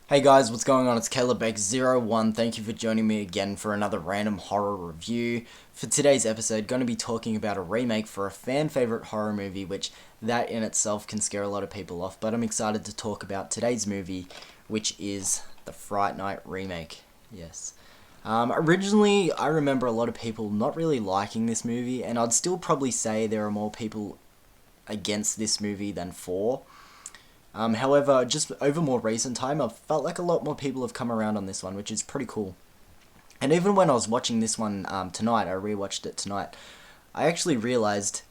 Hey guys, what's going on? It's Caleb Beck01. Thank you for joining me again for another random horror review. For today's episode, going to be talking about a remake for a fan favorite horror movie, which that in itself can scare a lot of people off. But I'm excited to talk about today's movie, which is the Fright Night remake. Yes. Originally, I remember a lot of people not really liking this movie, and I'd still probably say there are more people against this movie than for. However, just over more recent time, I've felt like a lot more people have come around on this one, which is pretty cool. And even when I was watching this one tonight, I rewatched it tonight, I actually realized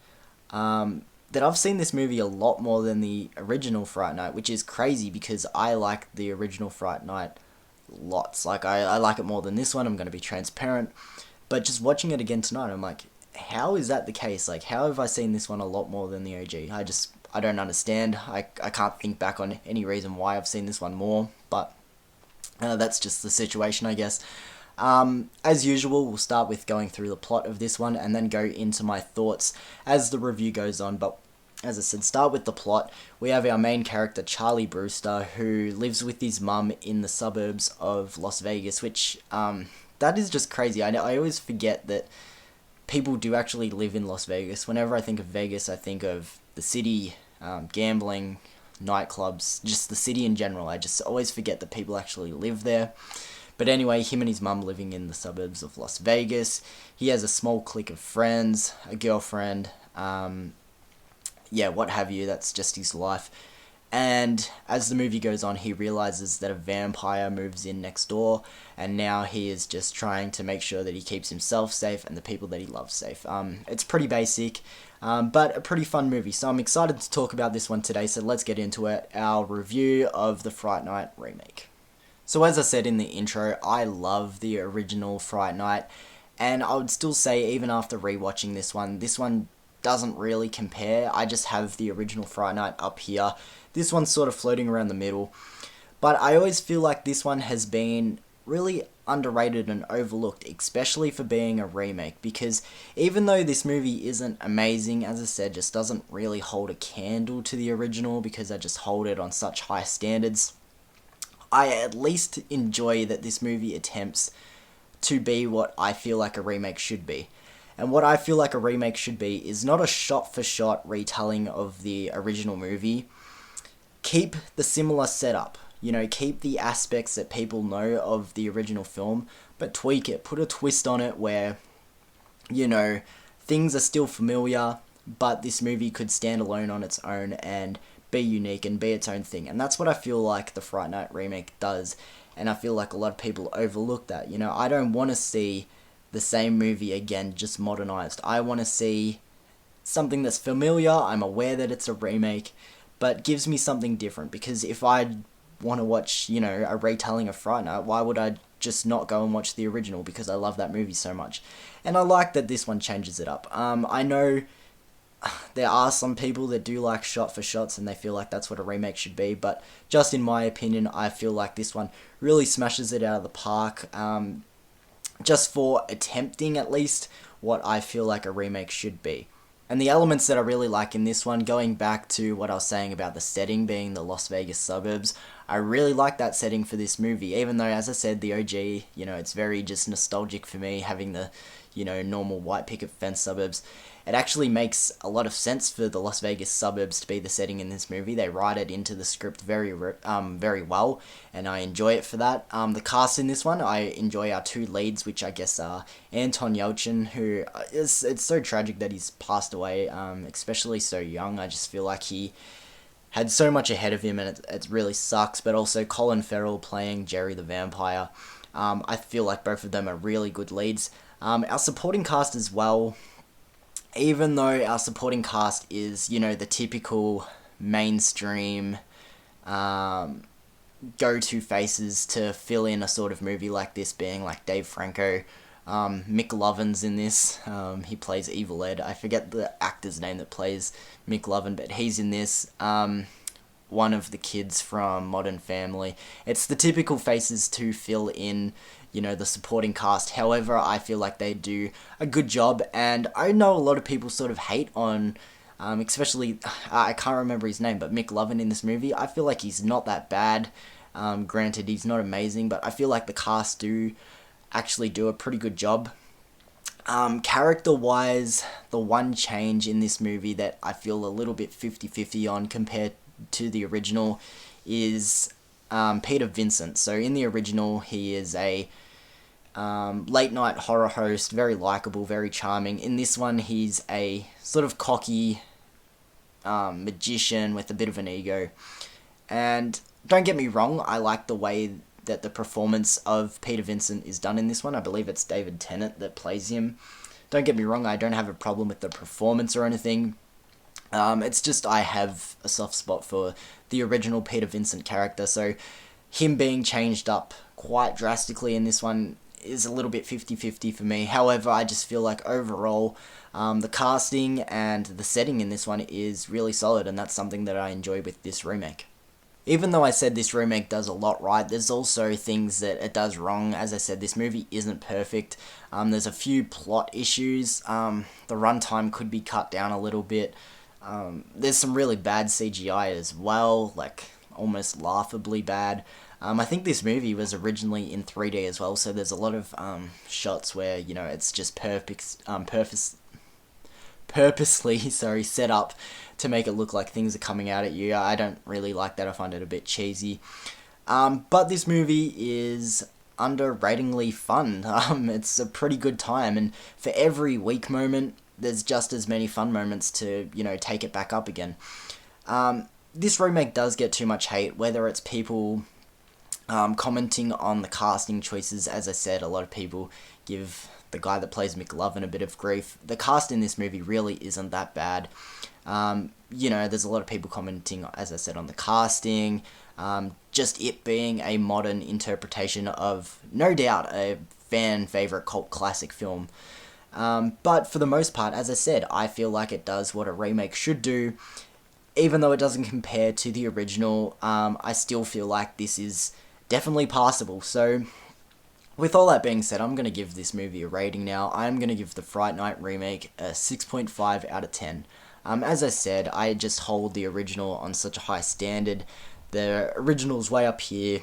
that I've seen this movie a lot more than the original Fright Night, which is crazy because I like the original Fright Night lots. Like, I like it more than this one, I'm going to be transparent. But just watching it again tonight, I'm like, how is that the case? Like, how have I seen this one a lot more than the OG? I don't understand. I can't think back on any reason why I've seen this one more, but that's just the situation, I guess. As usual, we'll start with going through the plot of this one and then go into my thoughts as the review goes on. But as I said, start with the plot. We have our main character, Charlie Brewster, who lives with his mum in the suburbs of Las Vegas, which, that is just crazy. I always forget that people do actually live in Las Vegas. Whenever I think of Vegas, I think of the city, gambling, nightclubs, just the city in general. I just always forget that people actually live there. But anyway, him and his mum living in the suburbs of Las Vegas. He has a small clique of friends, a girlfriend, what have you. That's just his life. And as the movie goes on, he realizes that a vampire moves in next door, and now he is just trying to make sure that he keeps himself safe and the people that he loves safe. It's pretty basic, but a pretty fun movie. So I'm excited to talk about this one today, so let's get into it. Our review of the Fright Night remake. So as I said in the intro, I love the original Fright Night, and I would still say even after rewatching this one doesn't really compare. I just have the original Fright Night up here. This one's sort of floating around the middle. But I always feel like this one has been really underrated and overlooked, especially for being a remake, because even though this movie isn't amazing, as I said, just doesn't really hold a candle to the original because I just hold it on such high standards, I at least enjoy that this movie attempts to be what I feel like a remake should be. And what I feel like a remake should be is not a shot-for-shot retelling of the original movie. Keep the similar setup. Keep the aspects that people know of the original film, but tweak it. Put a twist on it where, things are still familiar, but this movie could stand alone on its own and be unique and be its own thing. And that's what I feel like the Fright Night remake does. And I feel like a lot of people overlook that. I don't want to see the same movie again, just modernized. I want to see something that's familiar. I'm aware that it's a remake, but gives me something different. Because if I want to watch, a retelling of Fright Night, why would I just not go and watch the original? Because I love that movie so much. And I like that this one changes it up. I know there are some people that do like shot for shots and they feel like that's what a remake should be, but just in my opinion, I feel like this one really smashes it out of the park. Just for attempting at least what I feel like a remake should be. And the elements that I really like in this one, going back to what I was saying about the setting being the Las Vegas suburbs, I really like that setting for this movie, even though, as I said, the OG, it's very just nostalgic for me, having the, normal white picket fence suburbs. It actually makes a lot of sense for the Las Vegas suburbs to be the setting in this movie. They write it into the script very well, and I enjoy it for that. The cast in this one, I enjoy our two leads, which I guess are Anton Yelchin, who it's so tragic that he's passed away, especially so young. I just feel like he had so much ahead of him, and it really sucks. But also Colin Farrell playing Jerry the Vampire. I feel like both of them are really good leads. Our supporting cast as well, even though our supporting cast is, the typical mainstream go-to faces to fill in a sort of movie like this, being like Dave Franco, Mick Lovin's in this. He plays Evil Ed. I forget the actor's name that plays Mick Lovin, but he's in this. One of the kids from Modern Family. It's the typical faces to fill in, the supporting cast. However, I feel like they do a good job, and I know a lot of people sort of hate on, especially, I can't remember his name, but Mick Lovin in this movie. I feel like he's not that bad. Granted, he's not amazing, but I feel like the cast do actually do a pretty good job. Character-wise, the one change in this movie that I feel a little bit 50-50 on compared to the original is Peter Vincent. So in the original, he is a late-night horror host, very likable, very charming. In this one, he's a sort of cocky magician with a bit of an ego. And don't get me wrong, I like the way that the performance of Peter Vincent is done in this one. I believe it's David Tennant that plays him. Don't get me wrong, I don't have a problem with the performance or anything. It's just I have a soft spot for the original Peter Vincent character, so him being changed up quite drastically in this one is a little bit 50-50 for me. However, I just feel like overall, the casting and the setting in this one is really solid, and that's something that I enjoy with this remake. Even though I said this remake does a lot right, there's also things that it does wrong. As I said, this movie isn't perfect. There's a few plot issues. The runtime could be cut down a little bit. There's some really bad CGI as well, like almost laughably bad. I think this movie was originally in 3D as well, so there's a lot of shots where, you know, it's just purposely set up to make it look like things are coming out at you. I don't really like that. I find it a bit cheesy. But this movie is underratingly fun. It's a pretty good time, and for every weak moment, there's just as many fun moments to, you know, take it back up again. This remake does get too much hate, whether it's people commenting on the casting choices. As I said, a lot of people give the guy that plays McLovin a bit of grief. The cast in this movie really isn't that bad. You know, there's a lot of people commenting, as I said, on the casting, just it being a modern interpretation of, no doubt, a fan favorite cult classic film. But for the most part, as I said, I feel like it does what a remake should do. Even though it doesn't compare to the original, I still feel like this is definitely passable. So, with all that being said, I'm going to give this movie a rating now. I'm going to give the Fright Night remake a 6.5 out of 10. As I said, I just hold the original on such a high standard. The original's way up here.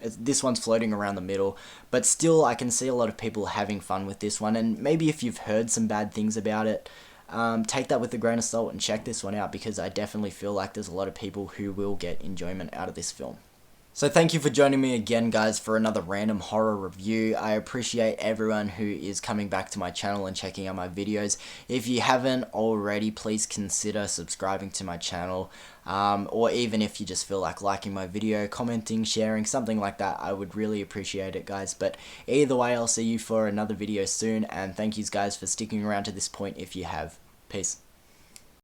This one's floating around the middle. But still, I can see a lot of people having fun with this one. And maybe if you've heard some bad things about it, take that with a grain of salt and check this one out, because I definitely feel like there's a lot of people who will get enjoyment out of this film. So thank you for joining me again, guys, for another random horror review. I appreciate everyone who is coming back to my channel and checking out my videos. If you haven't already, please consider subscribing to my channel, or even if you just feel like liking my video, commenting, sharing, something like that. I would really appreciate it, guys. But either way, I'll see you for another video soon, and thank you guys for sticking around to this point if you have. Peace.